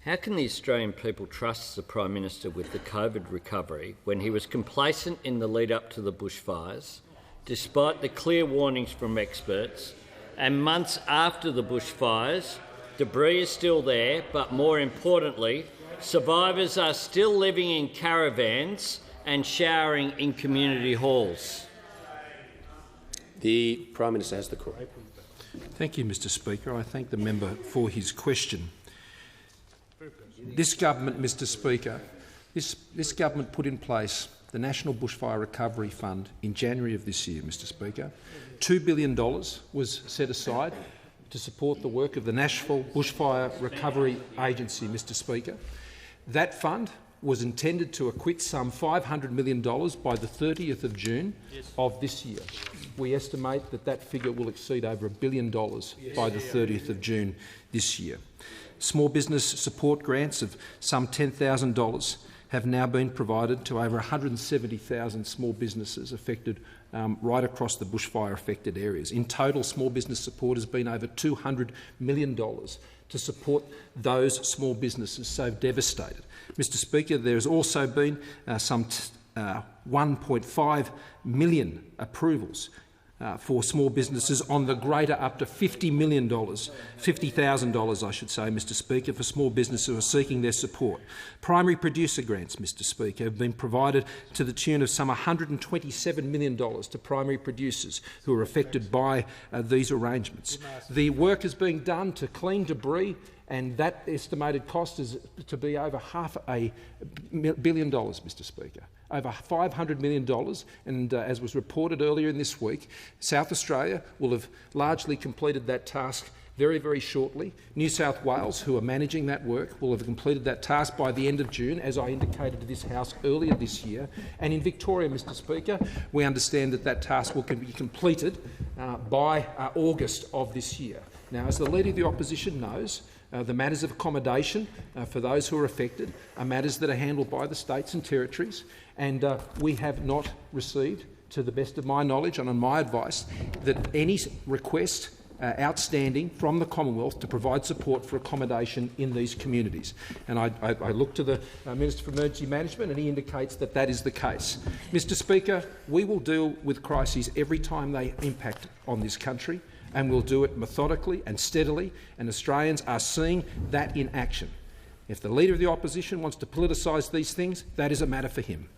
How can the Australian people trust the Prime Minister with the COVID recovery when he was complacent in the lead-up to the bushfires, despite the clear warnings from experts, and months after the bushfires, debris is still there, but more importantly, survivors are still living in caravans and showering in community halls? The Prime Minister has the call. Thank you, Mr Speaker. I thank the member for his question. This government, Mr Speaker, this government put in place the National Bushfire Recovery Fund in January of this year, Mr Speaker. $2 billion was set aside to support the work of the National Bushfire Recovery Agency, Mr Speaker. That fund was intended to acquit some $500 million by the 30th of June of this year. We estimate that that figure will exceed over $1 billion by the 30th of June this year. Small business support grants of some $10,000 have now been provided to over 170,000 small businesses affected right across the bushfire-affected areas. In total, small business support has been over $200 million to support those small businesses so devastated. Mr Speaker, there has also been some 1.5 million approvals for small businesses on the greater up to $50 million, $50,000 I should say, Mr Speaker, for small businesses who are seeking their support. Primary producer grants, Mr Speaker, have been provided to the tune of some $127 million to primary producers who are affected by these arrangements. The work is being done to clean debris, and that estimated cost is to be over $500 million, Mr Speaker. Over $500 million, and as was reported earlier in this week, South Australia will have largely completed that task very, very shortly. New South Wales, who are managing that work, will have completed that task by the end of June, as I indicated to this House earlier this year. And in Victoria, Mr Speaker, we understand that that task will be completed by August of this year. Now, as the Leader of the Opposition knows, the matters of accommodation for those who are affected are matters that are handled by the states and territories, and we have not received, to the best of my knowledge and on my advice, that any request outstanding from the Commonwealth to provide support for accommodation in these communities. And I look to the Minister for Emergency Management, and he indicates that that is the case. Mr Speaker, we will deal with crises every time they impact on this country, and we'll do it methodically and steadily, and Australians are seeing that in action. If the Leader of the Opposition wants to politicise these things, that is a matter for him.